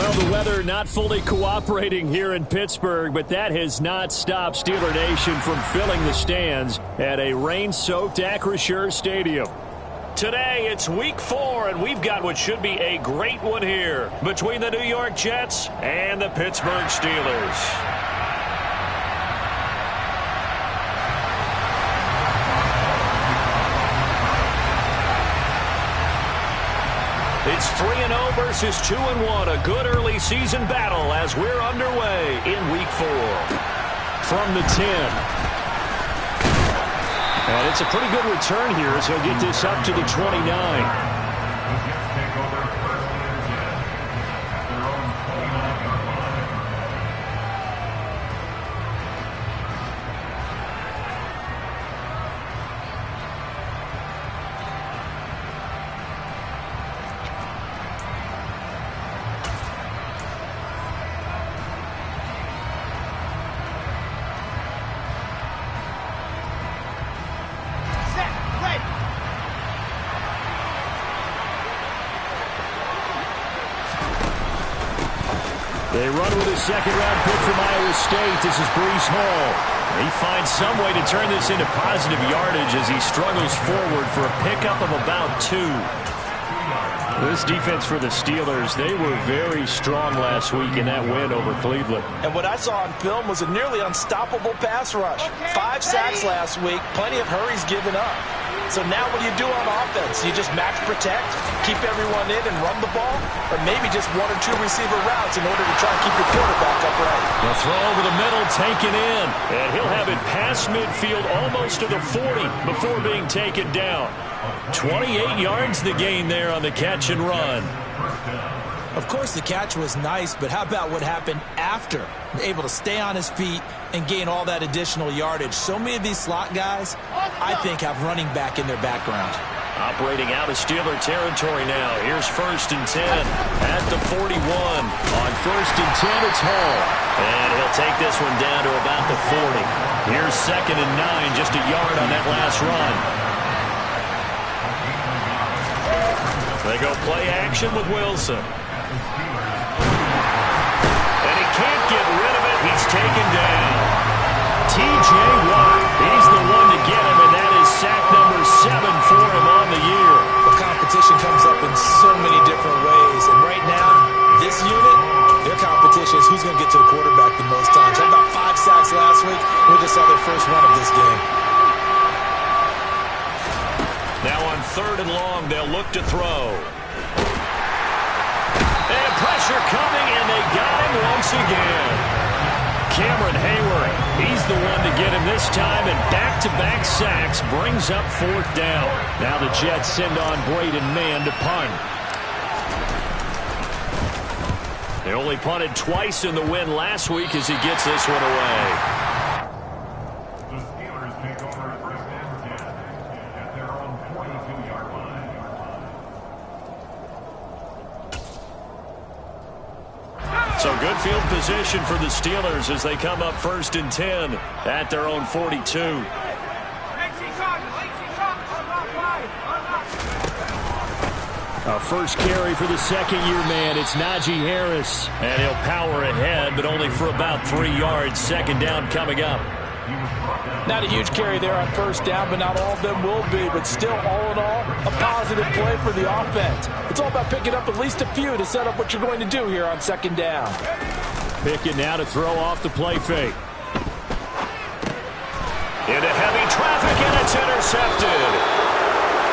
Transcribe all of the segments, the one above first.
Well, the weather not fully cooperating here in Pittsburgh, but that has not stopped Steeler Nation from filling the stands at a rain-soaked Acrisure Stadium. Today, it's Week 4, and we've got what should be a great one here between the New York Jets and the Pittsburgh Steelers. It's 3-0 versus 2-1, a good early season battle as we're underway in Week 4. From the 10. And it's a pretty good return here as he'll get this up to the 29. They run with a second-round pick from Iowa State. This is Breece Hall. He finds some way to turn this into positive yardage as he struggles forward for a pickup of about 2. This defense for the Steelers, they were very strong last week in that win over Cleveland. And what I saw on film was a nearly unstoppable pass rush. 5 sacks last week, plenty of hurries given up. So now what do you do on offense? You just max protect, keep everyone in and run the ball? Or maybe just 1 or 2 receiver routes in order to try and keep your quarterback upright? The throw over the middle, taken in. And he'll have it past midfield almost to the 40 before being taken down. 28 yards the gain there on the catch and run. Of course, the catch was nice, but how about what happened after? Able to stay on his feet and gain all that additional yardage. So many of these slot guys, I think, have running back in their background. Operating out of Steeler territory now. Here's 1st and 10 at the 41. On 1st and 10, it's Hall. And he'll take this one down to about the 40. Here's 2nd and 9, just a yard on that last run. They go play action with Wilson. And he can't get rid of it. He's taken down. T.J. Watt, he's the one to get him, and that is sack number 7 for him on the year. The competition comes up in so many different ways, and right now, this unit, their competition is who's going to get to the quarterback the most times. Had about 5 sacks last week. We just saw their first run of this game. Now on 3rd and long, they'll look to throw. And pressure coming, and they got him once again. Cameron Hayward, he's the one to get him this time, and back-to-back sacks brings up 4th down. Now the Jets send on Braden Mann to punt. They only punted twice in the win last week as he gets this one away. So good field position for the Steelers as they come up 1st and 10 at their own 42. A first carry for the second-year man. It's Najee Harris. And he'll power ahead, but only for about 3 yards. 2nd down coming up. Not a huge carry there on 1st down, but not all of them will be. But still, all in all, a positive play for the offense. It's all about picking up at least a few to set up what you're going to do here on 2nd down. Pickett now to throw off the play fake. Into heavy traffic, and it's intercepted.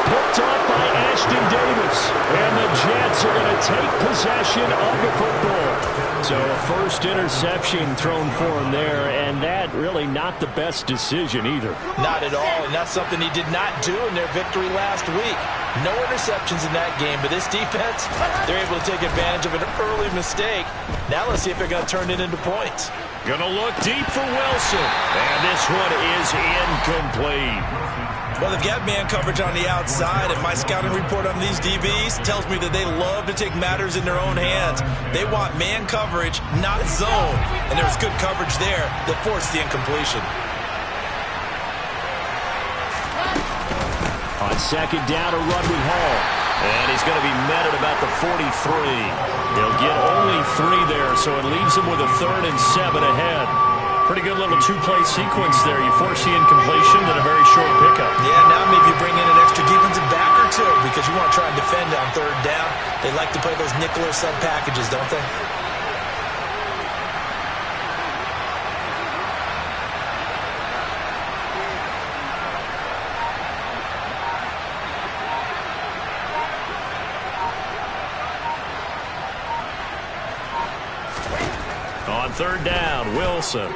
Picked up by Ashton Davis. And the Jets are going to take possession of the football. So a first interception thrown for him there, and that really not the best decision either. Not at all, and that's something he did not do in their victory last week. No interceptions in that game, but this defense, they're able to take advantage of an early mistake. Now let's see if they're going to turn it into points. Going to look deep for Wilson, and this one is incomplete. Well, they've got man coverage on the outside, and my scouting report on these DBs tells me that they love to take matters in their own hands. They want man coverage, not zone, and there was good coverage there that forced the incompletion. On 2nd down, a run with Hall. And he's going to be met at about the 43. He'll get only 3 there, so it leaves him with a 3rd and 7 ahead. Pretty good little two-play sequence there. You force the incompletion and a very short pickup. Yeah, now maybe you bring in an extra defensive back or two because you want to try and defend on 3rd down. They like to play those nickel or sub packages, don't they? On 3rd down, Wilson.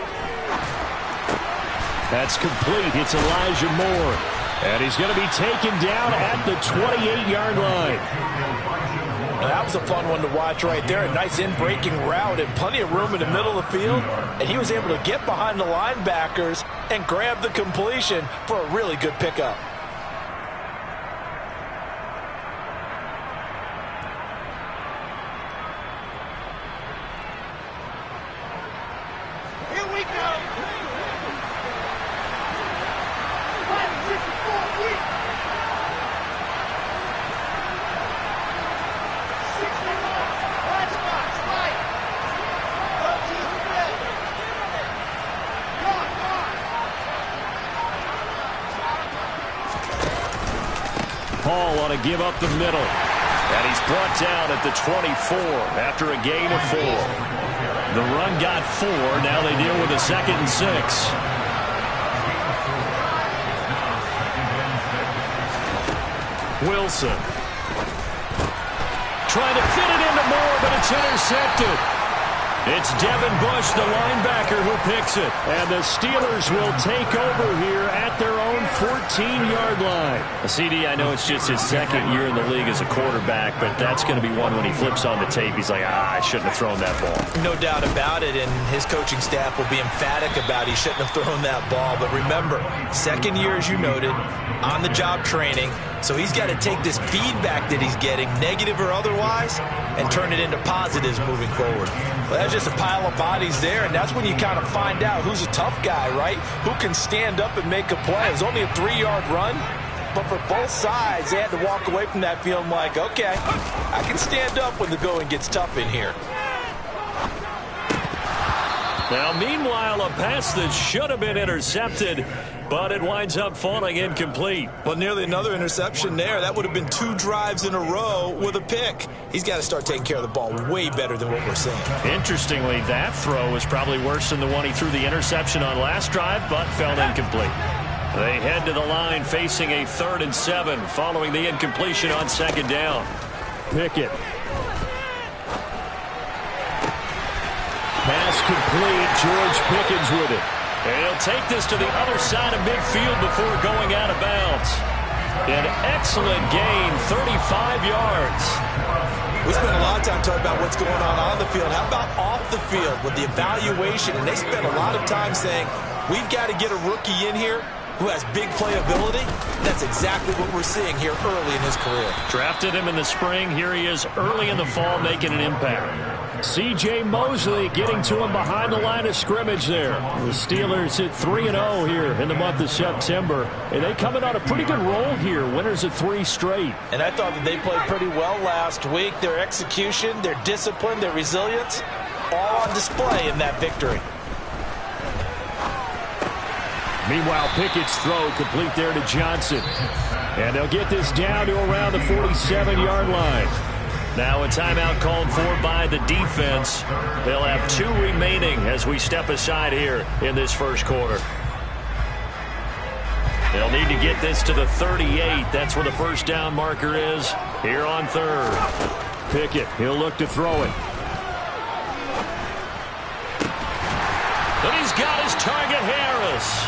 That's complete. It's Elijah Moore. And he's going to be taken down at the 28-yard line. Now, that was a fun one to watch right there. A nice in-breaking route and plenty of room in the middle of the field. And he was able to get behind the linebackers and grab the completion for a really good pickup. Hall ought to give up the middle. And he's brought down at the 24 after a gain of 4. The run got 4. Now they deal with a 2nd and 6. Wilson. Trying to fit it into Moore, but it's intercepted. It's Devin Bush, the linebacker, who picks it. And the Steelers will take over here at their own 14-yard line. CD, I know it's just his 2nd year in the league as a quarterback, but that's going to be one when he flips on the tape. He's like, I shouldn't have thrown that ball. No doubt about it, and his coaching staff will be emphatic about he shouldn't have thrown that ball. But remember, 2nd year, as you noted, on-the-job training. So he's got to take this feedback that he's getting, negative or otherwise, and turn it into positives moving forward. Well, that's just a pile of bodies there, and that's when you kind of find out who's a tough guy, right? Who can stand up and make a play. It was only a 3-yard run, but for both sides, they had to walk away from that feeling like, okay, I can stand up when the going gets tough in here. Now, meanwhile, a pass that should have been intercepted, but it winds up falling incomplete. Well, nearly another interception there. That would have been 2 drives in a row with a pick. He's got to start taking care of the ball way better than what we're seeing. Interestingly, that throw was probably worse than the one he threw the interception on last drive, but fell incomplete. They head to the line facing a 3rd and 7 following the incompletion on 2nd down. Pickett. Pass complete. George Pickens with it. And he'll take this to the other side of midfield before going out of bounds. An excellent gain, 35 yards. We spent a lot of time talking about what's going on the field. How about off the field with the evaluation? And they spent a lot of time saying, we've got to get a rookie in here who has big playability. That's exactly what we're seeing here early in his career. Drafted him in the spring. Here he is early in the fall making an impact. C.J. Mosley getting to him behind the line of scrimmage there. The Steelers hit 3-0 here in the month of September. And they coming on a pretty good roll here. Winners of 3 straight. And I thought that they played pretty well last week. Their execution, their discipline, their resilience, all on display in that victory. Meanwhile, Pickett's throw complete there to Johnson. And they'll get this down to around the 47-yard line. Now a timeout called for by the defense. They'll have 2 remaining as we step aside here in this first quarter. They'll need to get this to the 38. That's where the first down marker is here on 3rd. Pickett, he'll look to throw it. And he's got his target, Harris.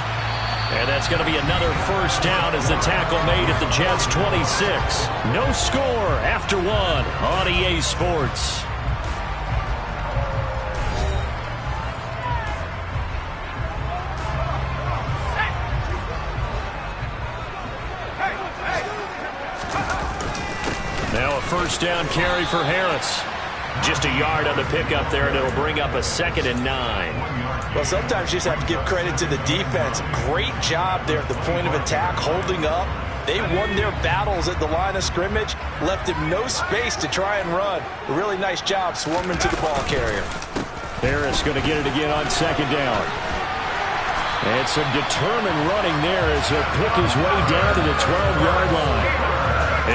And that's going to be another first down as the tackle made at the Jets' 26. No score after 1 on EA Sports. Now a first down carry for Harris. Just a yard on the pickup there, and it'll bring up a 2nd and 9. Well, sometimes you just have to give credit to the defense. Great job there at the point of attack, holding up, They won their battles at the line of scrimmage, left him no space to try and run. A really nice job swarming to the ball carrier. Harris going to get it again on second down. And some determined running there as he'll pick his way down to the 12-yard line.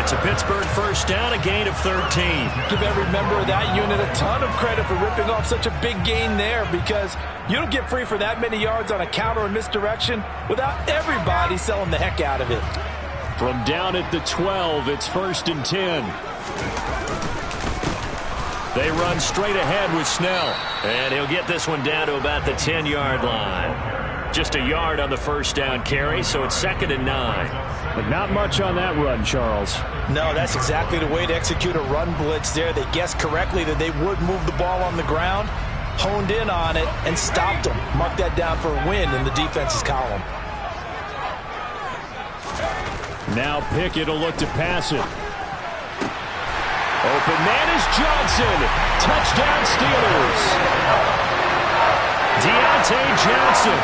It's a Pittsburgh first down, a gain of 13. Give every member of that unit a ton of credit for ripping off such a big gain there, because you don't get free for that many yards on a counter or misdirection without everybody selling the heck out of it. From down at the 12, it's 1st and 10. They run straight ahead with Snell. And he'll get this one down to about the 10-yard line. Just a yard on the first down carry, so it's 2nd and 9. But not much on that run, Charles. No, that's exactly the way to execute a run blitz there. They guessed correctly that they would move the ball on the ground, honed in on it, and stopped them. Mark that down for a win in the defense's column. Now Pickett will look to pass it. Open man is Johnson. Touchdown Steelers. Deontay Johnson.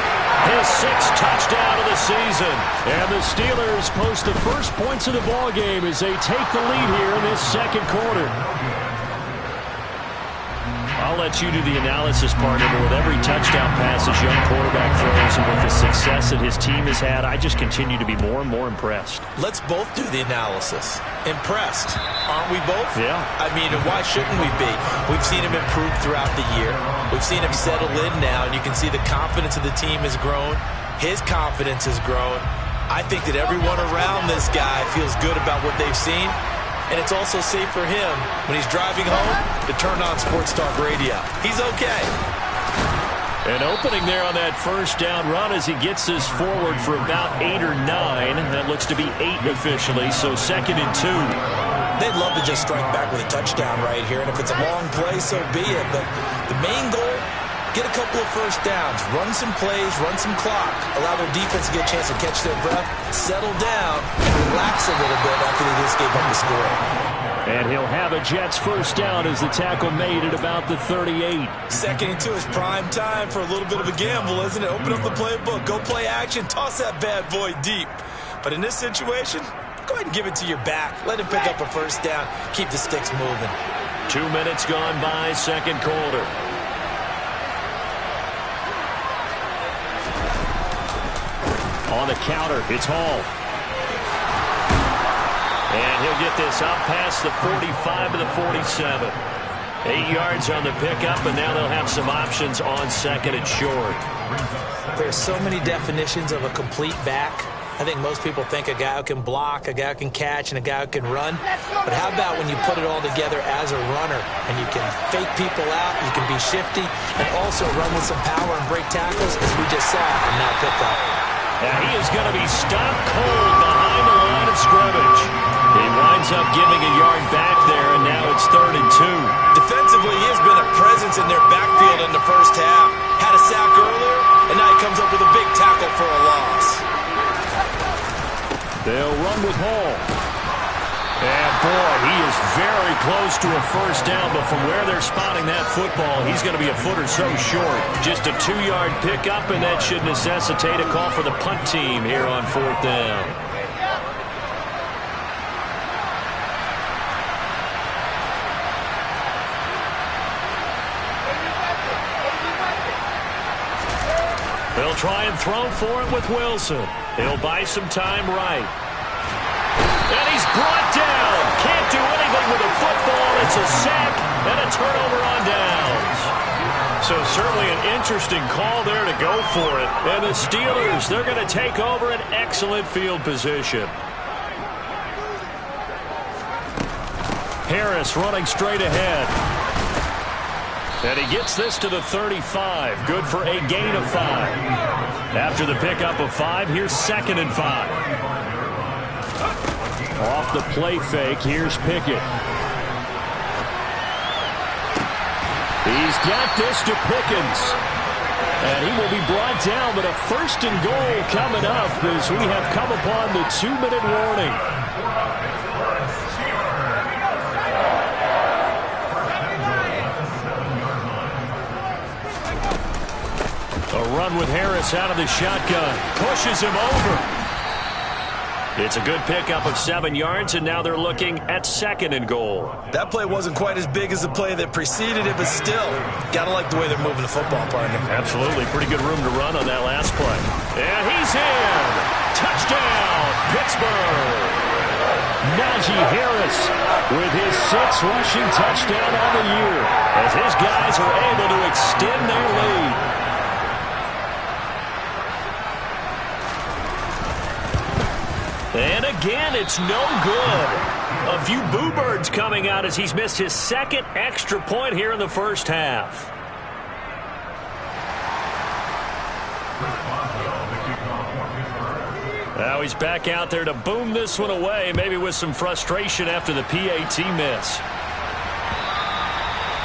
His 6th touchdown of the season. And the Steelers post the first points of the ball game as they take the lead here in this second quarter. I'll let you do the analysis part of it. With every touchdown pass his young quarterback throws and with the success that his team has had, I just continue to be more and more impressed. Let's both do the analysis. Impressed. Aren't we both? Yeah. I mean, why shouldn't we be? We've seen him improve throughout the year. We've seen him settle in now, and you can see the confidence of the team has grown. His confidence has grown. I think that everyone around this guy feels good about what they've seen. And it's also safe for him when he's driving home to turn on Sports Talk Radio. He's okay. An opening there on that first down run as he gets this forward for about 8 or 9. That looks to be 8 officially, so 2nd and 2. They'd love to just strike back with a touchdown right here, and if it's a long play, so be it. But the main goal, get a couple of first downs, run some plays, run some clock, allow their defense to get a chance to catch their breath, settle down, and relax a little bit after they just gave up the score. And he'll have a Jets first down as the tackle made at about the 38. 2nd and 2 is prime time for a little bit of a gamble, isn't it? Open up the playbook, go play action, toss that bad boy deep. But in this situation, go ahead and give it to your back. Let him pick up a first down, keep the sticks moving. 2 minutes gone by, second quarter. On the counter, it's Hall. And he'll get this up past the 45 to the 47. 8 yards on the pickup, and now they'll have some options on 2nd and short. There's so many definitions of a complete back. I think most people think a guy who can block, a guy who can catch, and a guy who can run. But how about when you put it all together as a runner, and you can fake people out, you can be shifty, and also run with some power and break tackles, as we just saw in that pickup. And he is going to be stopped cold behind the line of scrimmage. He winds up giving a yard back there, and now it's 3rd and 2. Defensively, he has been a presence in their backfield in the first half. Had a sack earlier, and now he comes up with a big tackle for a loss. They'll run with Hall. And boy, he is very close to a first down, but from where they're spotting that football, he's going to be a foot or so short. Just a 2-yard pickup, and that should necessitate a call for the punt team here on 4th down. They'll try and throw for it with Wilson. He'll buy some time right. And he's brought down. Can't do anything with the football. It's a sack and a turnover on downs. So certainly an interesting call there to go for it. And the Steelers, they're going to take over an excellent field position. Harris running straight ahead. And he gets this to the 35. Good for a gain of 5. After the pickup of 5, here's 2nd and 5. Off the play fake, here's Pickett. He's got this to Pickens. And he will be brought down, but a 1st and goal coming up as we have come upon the 2-minute warning. A run with Harris out of the shotgun. Pushes him over. It's a good pickup of 7 yards, and now they're looking at 2nd and goal. That play wasn't quite as big as the play that preceded it, but still, gotta like the way they're moving the football, partner. Absolutely. Pretty good room to run on that last play. And he's in. Touchdown, Pittsburgh. Najee Harris with his 6th rushing touchdown on the year as his guys are able to extend their lead. And again, it's no good. A few boo birds coming out as he's missed his 2nd extra point here in the first half. Now he's back out there to boom this one away, maybe with some frustration after the PAT miss.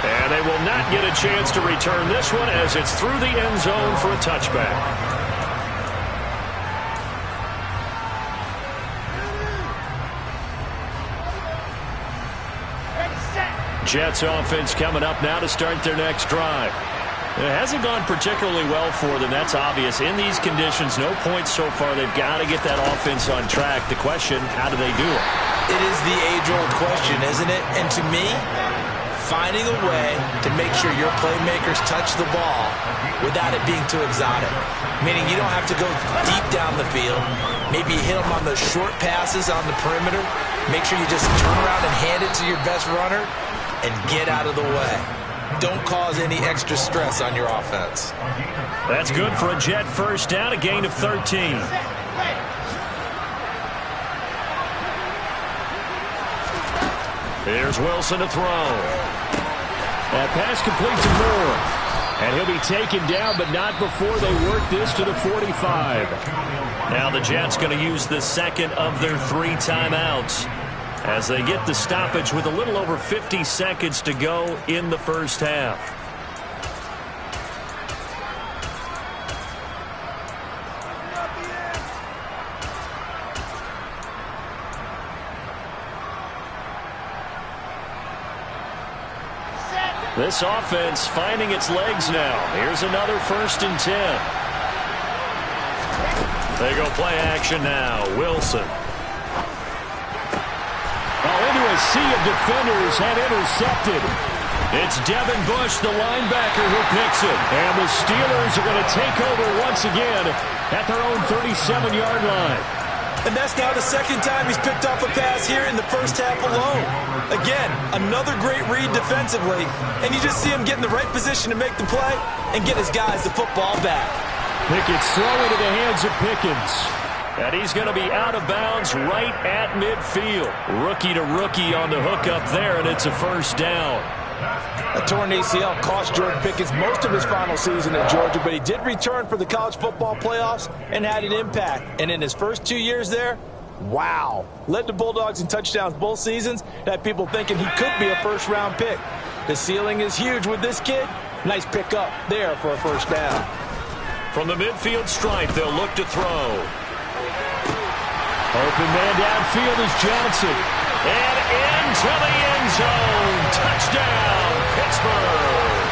And they will not get a chance to return this one as it's through the end zone for a touchback. Jets offense coming up now to start their next drive. It hasn't gone particularly well for them. That's obvious. In these conditions, no points so far. They've got to get that offense on track. The question, how do they do it? It is the age-old question, isn't it? And to me, finding a way to make sure your playmakers touch the ball without it being too exotic. Meaning you don't have to go deep down the field. Maybe you hit them on those short passes on the perimeter. Make sure you just turn around and hand it to your best runner and get out of the way. Don't cause any extra stress on your offense. That's good for a Jet first down, a gain of 13. Here's Wilson to throw. That pass complete to Moore. And he'll be taken down, but not before they work this to the 45. Now the Jets going to use the 2nd of their 3 timeouts as they get the stoppage with a little over 50 seconds to go in the first half. This offense finding its legs now. Here's another 1st and 10. They go play action now. Wilson. Into a sea of defenders and intercepted. It's Devin Bush, the linebacker, who picks it. And the Steelers are going to take over once again at their own 37-yard line. And that's now the 2nd time he's picked off a pass here in the first half alone. Again, another great read defensively. And you just see him get in the right position to make the play and get his guys the football back. Pickett's throw into the hands of Pickens. And he's going to be out of bounds right at midfield. Rookie to rookie on the hookup there, and it's a first down. A torn ACL cost George Pickens most of his final season at Georgia, but he did return for the college football playoffs and had an impact. And in his first 2 years there, wow. Led the Bulldogs in touchdowns both seasons. Had people thinking he could be a first-round pick. The ceiling is huge with this kid. Nice pickup there for a first down. From the midfield stripe, they'll look to throw. Open man downfield is Johnson. And into the end zone. Touchdown, Pittsburgh.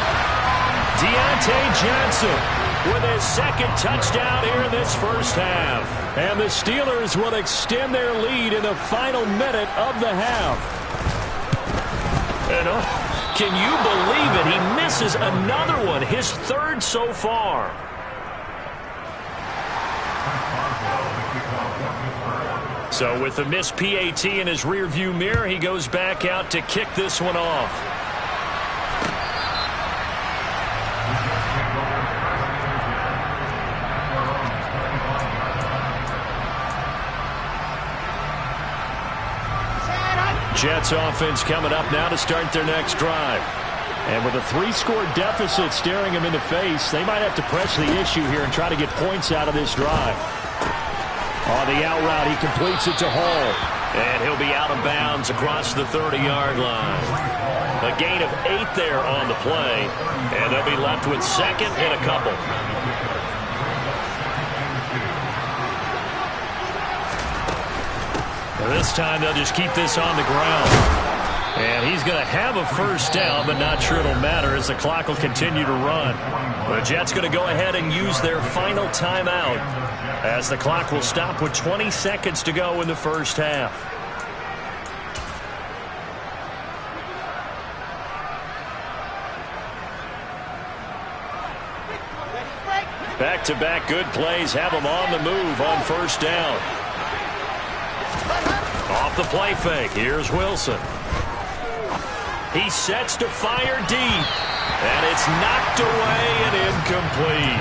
Deontay Johnson with his 2nd touchdown here in this first half. And the Steelers will extend their lead in the final minute of the half. And can you believe it? He misses another one, his 3rd so far. So with the missed PAT in his rearview mirror, he goes back out to kick this one off. Jets offense coming up now to start their next drive. And with a 3-score deficit staring him in the face, they might have to press the issue here and try to get points out of this drive. On the out route, he completes it to Hall. And he'll be out of bounds across the 30-yard line. A gain of 8 there on the play. And they'll be left with 2nd and a couple. This time they'll just keep this on the ground. And he's going to have a first down, but not sure it'll matter as the clock will continue to run. The Jets going to go ahead and use their final timeout. as the clock will stop with 20 seconds to go in the first half. Back-to-back good plays have them on the move on first down. Off the play fake, here's Wilson. He sets to fire deep, and it's knocked away and incomplete.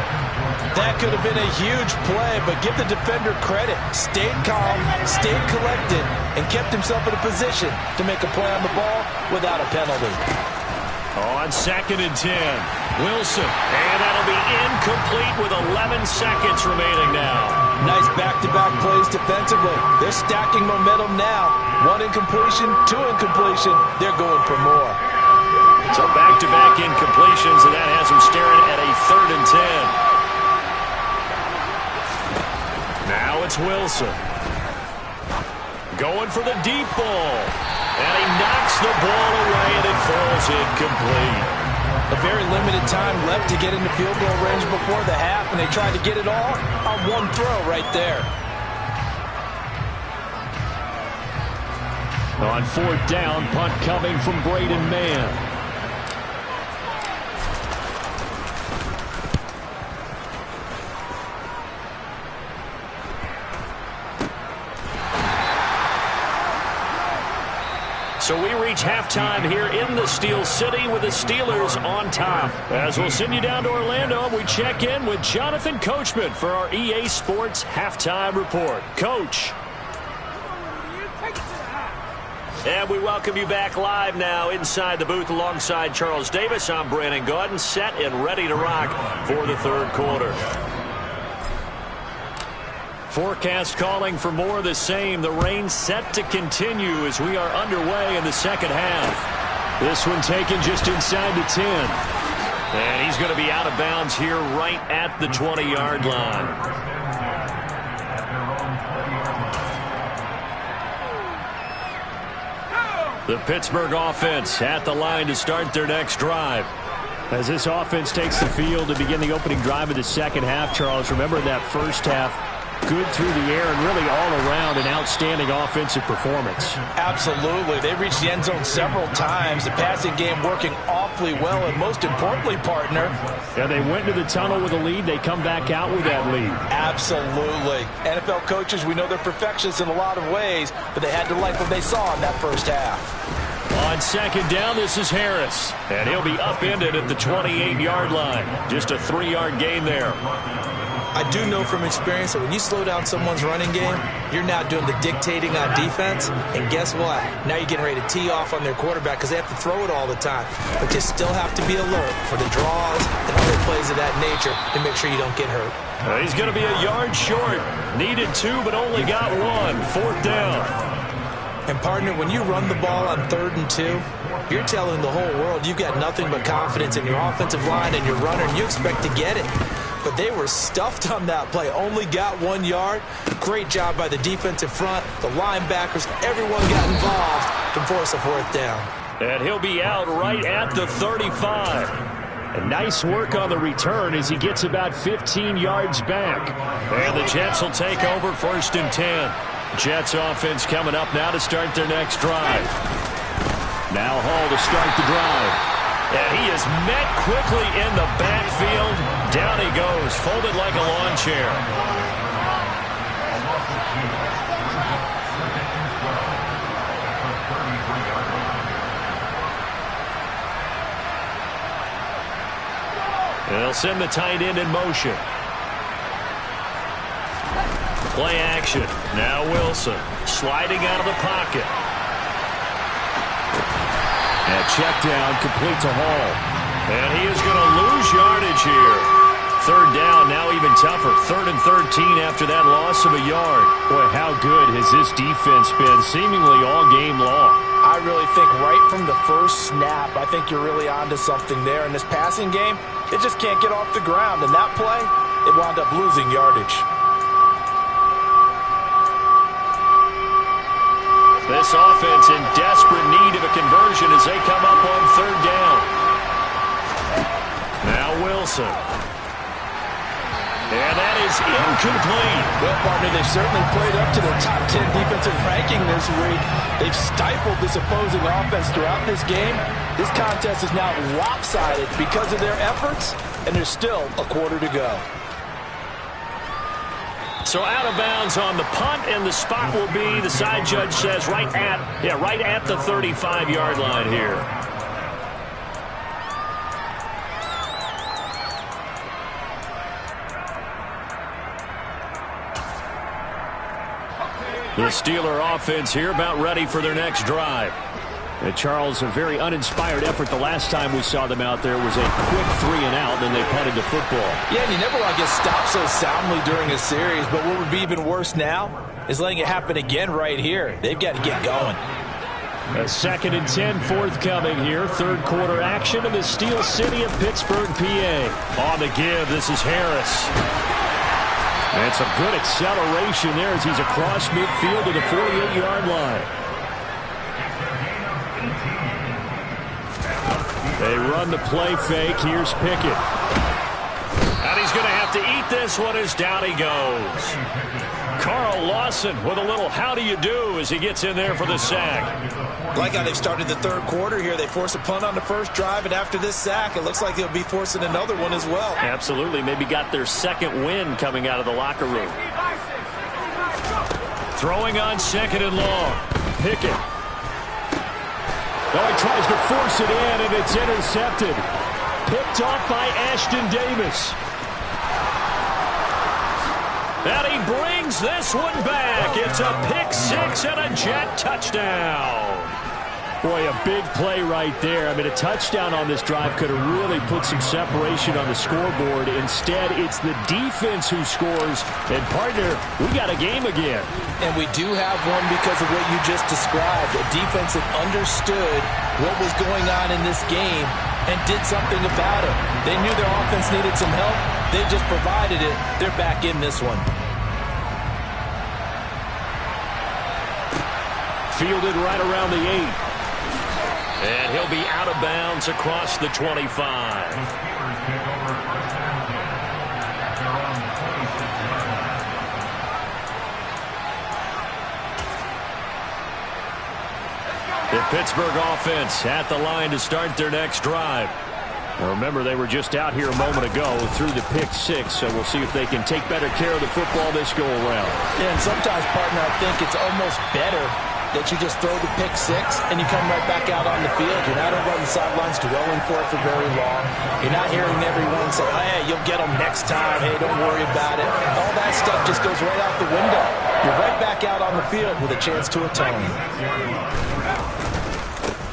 That could have been a huge play, but give the defender credit. Stayed calm, stayed collected, and kept himself in a position to make a play on the ball without a penalty. On 2nd and 10, Wilson, and that'll be incomplete with 11 seconds remaining now. Nice back-to-back plays defensively. They're stacking momentum now. 1 incompletion, 2 incompletion. They're going for more. So back-to-back incompletions, and that has them staring at a 3rd and 10. Now it's Wilson. Going for the deep ball. And he knocks the ball away, and it falls incomplete. A very limited time left to get into field goal range before the half, and they tried to get it all on one throw right there. On 4th down, punt coming from Braden Mann. So we reach halftime here in the Steel City with the Steelers on top. As we'll send you down to Orlando, we check in with Jonathan Coachman for our EA Sports Halftime Report. Coach. And we welcome you back live now inside the booth alongside Charles Davis. I'm Brandon Gaudin, set and ready to rock for the 3rd quarter. Forecast calling for more of the same. The rain set to continue as we are underway in the 2nd half. This one taken just inside the 10. And he's going to be out of bounds here right at the 20-yard line. The Pittsburgh offense at the line to start their next drive. As this offense takes the field to begin the opening drive of the 2nd half, Charles, remember that first half, good through the air and really all around an outstanding offensive performance. Absolutely. They reached the end zone several times. The passing game working awfully well, and most importantly, partner. Yeah, they went to the tunnel with a lead. They come back out with that lead. Absolutely. NFL coaches, we know they're perfectionists in a lot of ways, but they had to like what they saw in that first half. On 2nd down, this is Harris. And he'll be upended at the 28-yard line. Just a 3-yard gain there. I do know from experience that when you slow down someone's running game, you're now doing the dictating on defense. And guess what? Now you're getting ready to tee off on their quarterback because they have to throw it all the time. But you still have to be alert for the draws and other plays of that nature to make sure you don't get hurt. He's going to be a yard short. Needed 2, but only got 1. 4th down. And, partner, when you run the ball on 3rd and 2, you're telling the whole world you've got nothing but confidence in your offensive line and your runner, and you expect to get it. But they were stuffed on that play. Only got 1 yard. Great job by the defensive front. The linebackers, everyone got involved to force a 4th down. And he'll be out right at the 35. And nice work on the return as he gets about 15 yards back. And the Jets will take over 1st and 10. Jets offense coming up now to start their next drive. Now Hall to start the drive. And he is met quickly in the backfield. Down he goes, folded like a lawn chair. They'll send the tight end in motion. Play action. Now Wilson sliding out of the pocket. And check down complete to Hall. And he is going to lose yardage here. 3rd down, now even tougher. 3rd and 13 after that loss of a yard. Boy, how good has this defense been seemingly all game long? I really think right from the first snap, I think you're really onto something there. In this passing game, it just can't get off the ground. And that play, it wound up losing yardage. This offense in desperate need of a conversion as they come up on 3rd down. Now Wilson. And that is incomplete. Well, partner, they've certainly played up to their top 10 defensive ranking this week. They've stifled this opposing offense throughout this game. This contest is now lopsided because of their efforts, and there's still a quarter to go. So out of bounds on the punt, and the spot will be, the side judge says, right at the 35-yard line here. The Steeler offense here about ready for their next drive. And Charles, a very uninspired effort the last time we saw them out there was a quick 3-and-out, then they punted the football. Yeah, and you never want to get stopped so soundly during a series, but what would be even worse now is letting it happen again right here. They've got to get going. A 2nd and 10 forthcoming here. Third quarter action in the Steel City of Pittsburgh, PA. On the give, this is Harris. And some good acceleration there as he's across midfield to the 48-yard line. They run the play fake. Here's Pickett. And he's going to have to eat this one as down he goes. Carl Lawson with a little how do you do as he gets in there for the sack. Like how they've started the third quarter here. They force a punt on the first drive, and after this sack, it looks like they'll be forcing another one as well. Absolutely. Maybe got their second win coming out of the locker room. Throwing on 2nd and long. Pickett. Oh, he tries to force it in, and it's intercepted. Picked off by Ashton Davis. And he brings this one back. It's a pick six and a Jet touchdown. Boy, a big play right there. I mean, a touchdown on this drive could have really put some separation on the scoreboard. Instead, it's the defense who scores. And, partner, we got a game again. And we do have one because of what you just described. A defense that understood what was going on in this game and did something about it. They knew their offense needed some help. They just provided it. They're back in this one. Fielded right around the 8. And he'll be out of bounds across the 25. The Pittsburgh offense at the line to start their next drive. Now remember, they were just out here a moment ago through the pick six, so we'll see if they can take better care of the football this go-around. Yeah, and sometimes, partner, I think it's almost better that you just throw the pick six and you come right back out on the field. You're not over on the sidelines dwelling for it for very long. You're not hearing everyone say, hey, you'll get them next time. Hey, don't worry about it. All that stuff just goes right out the window. You're right back out on the field with a chance to atone.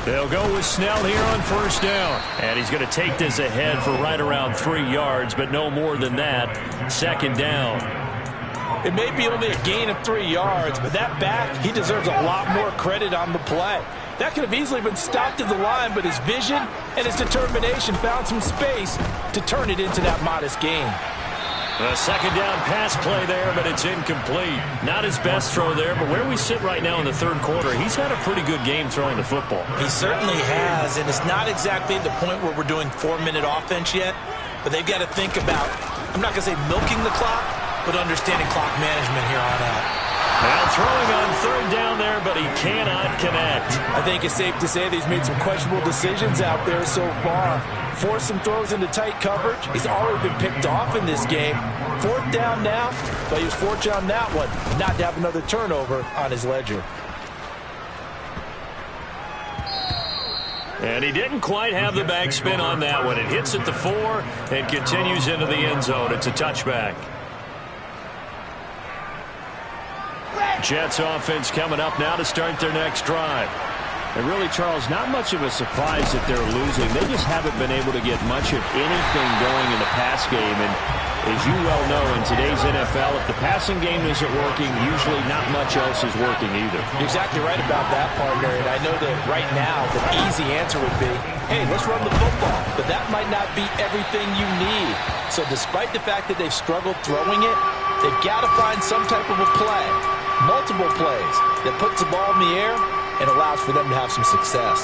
They'll go with Snell here on first down. And he's going to take this ahead for right around 3 yards, but no more than that. 2nd down. It may be only a gain of 3 yards, but that back, he deserves a lot more credit on the play. That could have easily been stopped at the line, but his vision and his determination found some space to turn it into that modest gain. A 2nd down pass play there, but it's incomplete. Not his best throw there, but where we sit right now in the third quarter, he's had a pretty good game throwing the football. He certainly has, and it's not exactly the point where we're doing 4-minute offense yet, but they've got to think about, I'm not going to say milking the clock, but understanding clock management here on out. Now throwing on 3rd down there, but he cannot connect. I think it's safe to say that he's made some questionable decisions out there so far. Forced some throws into tight coverage. He's already been picked off in this game. 4th down now, but he was fortunate on that one not to have another turnover on his ledger. And he didn't quite have the backspin on that one. It hits at the 4 and continues into the end zone. It's a touchback. Jets offense coming up now to start their next drive. And really, Charles, not much of a surprise that they're losing. They just haven't been able to get much of anything going in the pass game. And as you well know, in today's NFL, if the passing game isn't working, usually not much else is working either. You're exactly right about that, partner. And I know that right now the easy answer would be, hey, let's run the football. But that might not be everything you need. So despite the fact that they've struggled throwing it, they've got to find some type of a play, multiple plays, that puts the ball in the air and allows for them to have some success.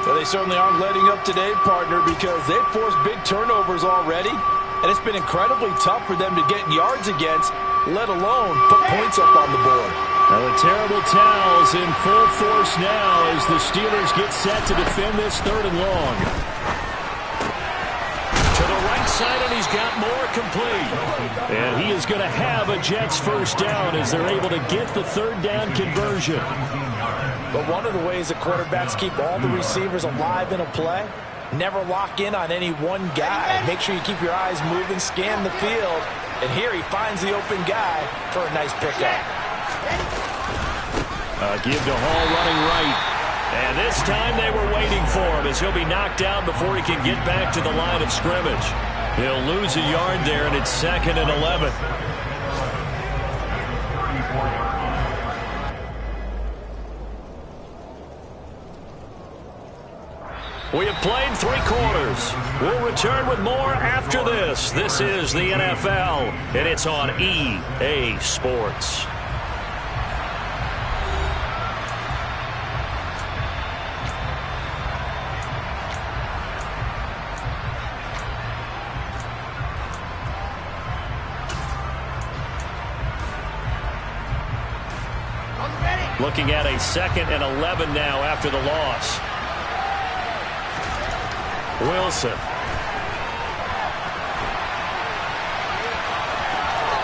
Well, they certainly aren't letting up today, partner, because they've forced big turnovers already. And it's been incredibly tough for them to get yards against, let alone put points up on the board. Now the terrible towels in full force now as the Steelers get set to defend this 3rd and long. To the right side, and he's got more complete. And he is going to have a Jets first down as they're able to get the 3rd down conversion. But one of the ways that quarterbacks keep all the receivers alive in a play, never lock in on any one guy. Make sure you keep your eyes moving, scan the field. And here he finds the open guy for a nice pickup. Give to Hall running right. And this time they were waiting for him as he'll be knocked down before he can get back to the line of scrimmage. He'll lose a yard there, and it's 2nd and 11. We have played 3 quarters. We'll return with more after this. This is the NFL, and it's on EA Sports. Looking at a 2nd and 11 now after the loss. Wilson.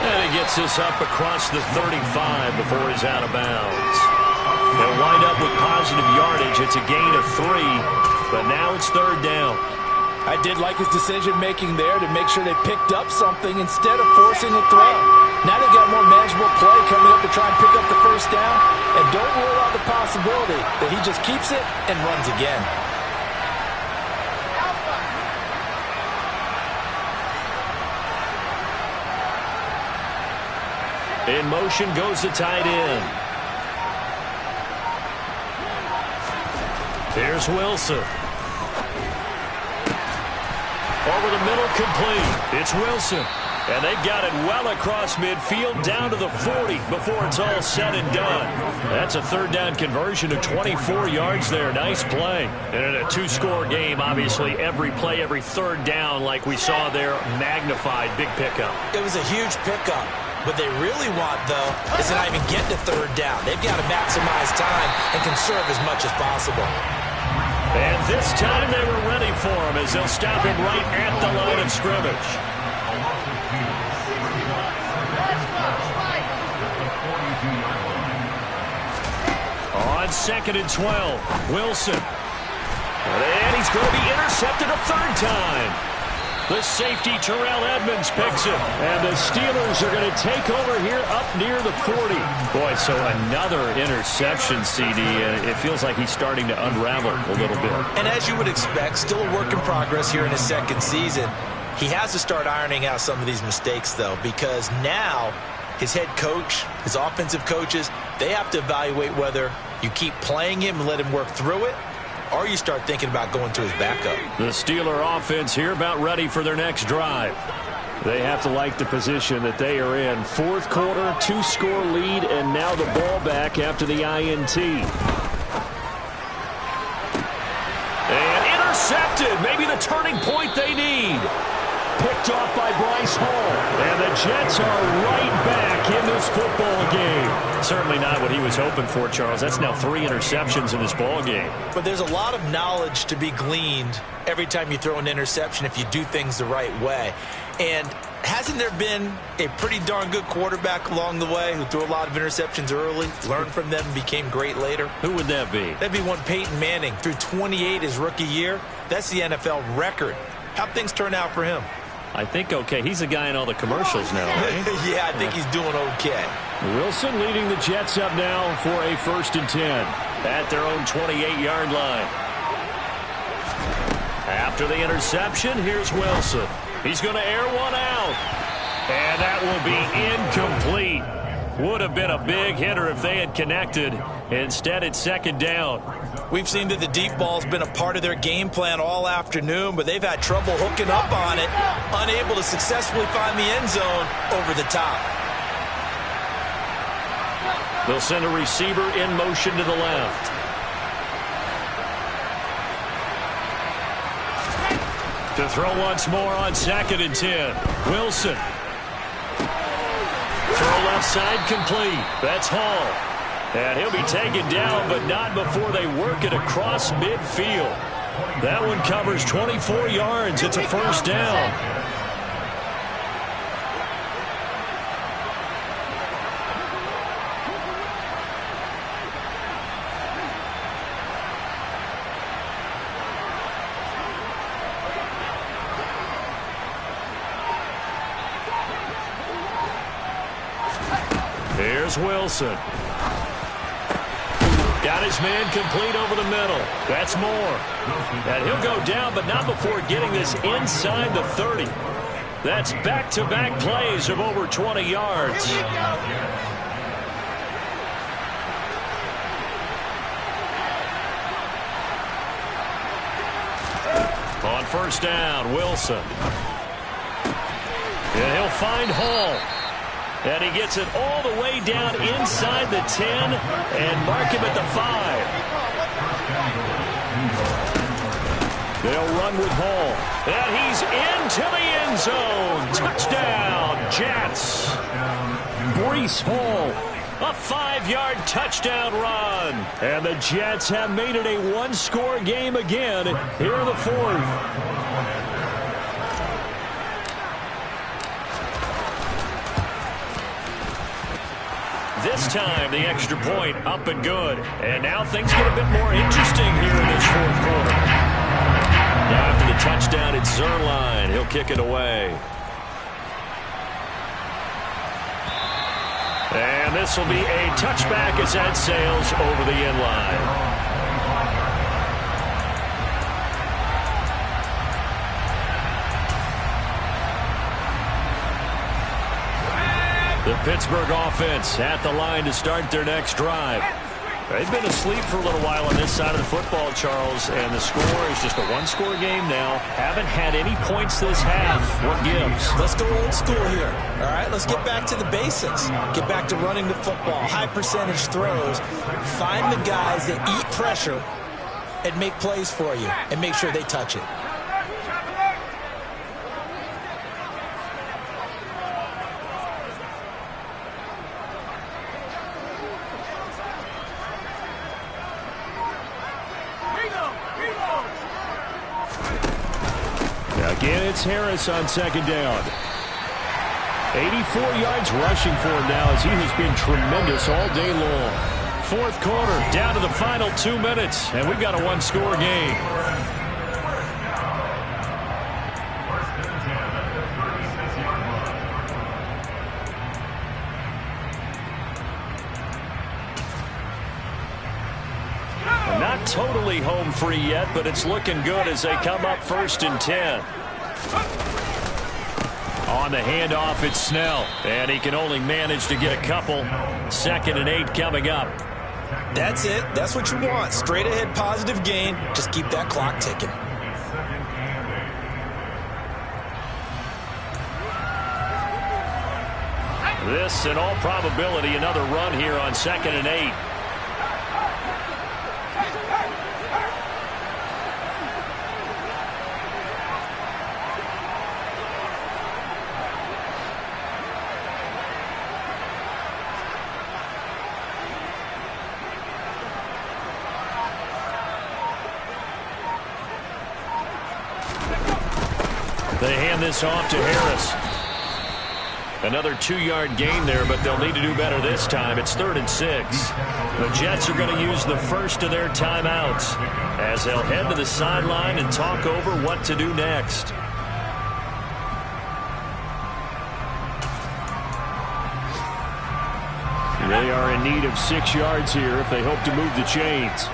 And he gets this up across the 35 before he's out of bounds. They'll wind up with positive yardage. It's a gain of 3, but now it's 3rd down. I did like his decision-making there to make sure they picked up something instead of forcing a throw. Now they've got more manageable play coming up to try and pick up the first down. And don't rule out the possibility that he just keeps it and runs again. In motion goes the tight end. Here's Wilson. Over the middle, complete. It's Wilson. And they've got it well across midfield down to the 40 before it's all said and done. That's a 3rd down conversion of 24 yards there. Nice play. And in a 2-score game, obviously, every play, every 3rd down, like we saw there, magnified. Big pickup. It was a huge pickup. What they really want, though, is to not even get to 3rd down. They've got to maximize time and conserve as much as possible. And this time they were ready for him as they'll stop him right at the line of scrimmage. On 2nd and 12, Wilson. And he's going to be intercepted a 3rd time. The safety, Terrell Edmonds, picks him. And the Steelers are going to take over here up near the 40. Boy, so another interception, CD. It feels like he's starting to unravel a little bit. And as you would expect, still a work in progress here in his 2nd season. He has to start ironing out some of these mistakes, though, because now his head coach, his offensive coaches, they have to evaluate whether you keep playing him and let him work through it, or you start thinking about going to his backup. The Steeler offense here about ready for their next drive. They have to like the position that they are in. 4th quarter, 2-score lead, and now the ball back after the INT. And intercepted. Maybe the turning point they need. Picked off by Bryce Hall. And the Jets are right back in this football game. Certainly not what he was hoping for, Charles. That's now 3 interceptions in this ball game. But there's a lot of knowledge to be gleaned every time you throw an interception if you do things the right way. And hasn't there been a pretty darn good quarterback along the way who threw a lot of interceptions early, learned from them, and became great later? Who would that be? That'd be one Peyton Manning. Threw 28 his rookie year. That's the NFL record. How'd things turn out for him? I think okay. He's a guy in all the commercials now, right? Yeah, I think he's doing okay. Wilson leading the Jets up now for a 1st and 10 at their own 28-yard line. After the interception, here's Wilson. He's going to air one out. And that will be incomplete. Would have been a big hitter if they had connected. Instead, it's 2nd down. We've seen that the deep ball's been a part of their game plan all afternoon, but they've had trouble hooking up on it, unable to successfully find the end zone over the top. They'll send a receiver in motion to the left. To throw once more on 2nd and 10. Wilson. Throw left side complete. That's Hall. And he'll be taken down, but not before they work it across midfield. That one covers 24 yards. It's a first down. Here's Wilson. Got his man complete over the middle. That's Moore. And he'll go down, but not before getting this inside the 30. That's back-to-back plays of over 20 yards. On first down, Wilson. And he'll find Hall. And he gets it all the way down inside the 10 and mark him at the 5. They'll run with Hall. And he's into the end zone. Touchdown, Jets. Breece Hall, a 5-yard touchdown run. And the Jets have made it a one-score game again here in the 4th. This time, the extra point up and good. And now things get a bit more interesting here in this 4th quarter. Now after the touchdown, it's Zuerlein. He'll kick it away. And this will be a touchback as that sails over the end line. The Pittsburgh offense at the line to start their next drive. They've been asleep for a little while on this side of the football, Charles, and the score is just a one-score game now. Haven't had any points this half. What gives? Let's go old school here. All right, let's get back to the basics. Get back to running the football, high percentage throws. Find the guys that eat pressure and make plays for you and make sure they touch it. Again, it's Harris on 2nd down. 84 yards rushing for him now as he has been tremendous all day long. 4th quarter, down to the final 2 minutes, and we've got a one-score game. Not totally home free yet, but it's looking good as they come up 1st and 10. On the handoff, it's Snell, and he can only manage to get a couple. 2nd and 8 coming up. That's it. That's what you want. Straight ahead positive gain. Just keep that clock ticking. This, in all probability, another run here on 2nd and 8. They hand this off to Harris. Another 2-yard gain there, but they'll need to do better this time. It's 3rd and 6. The Jets are going to use the first of their timeouts as they'll head to the sideline and talk over what to do next. They are in need of 6 yards here if they hope to move the chains.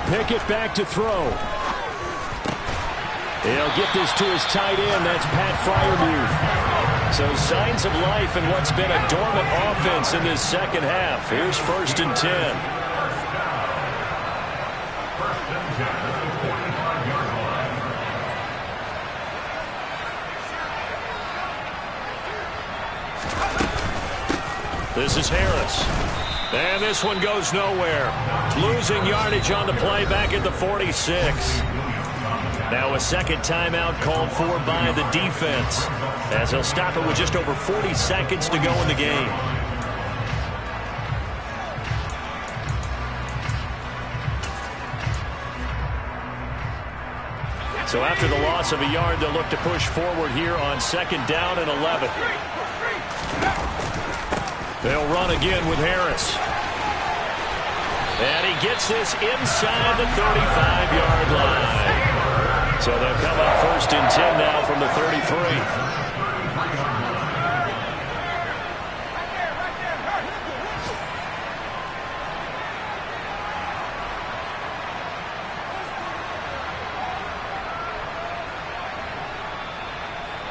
Pickett back to throw. He'll get this to his tight end. That's Pat Freiermuth. So signs of life in what's been a dormant offense in this second half. Here's 1st and 10. This is Harris. And this one goes nowhere. Losing yardage on the play back at the 46. Now a second timeout called for by the defense, as they'll stop it with just over 40 seconds to go in the game. So after the loss of a yard, they'll look to push forward here on second down and 11. They'll run again with Harris. And he gets this inside the 35-yard line. So they'll come up first and 10 now from the 33.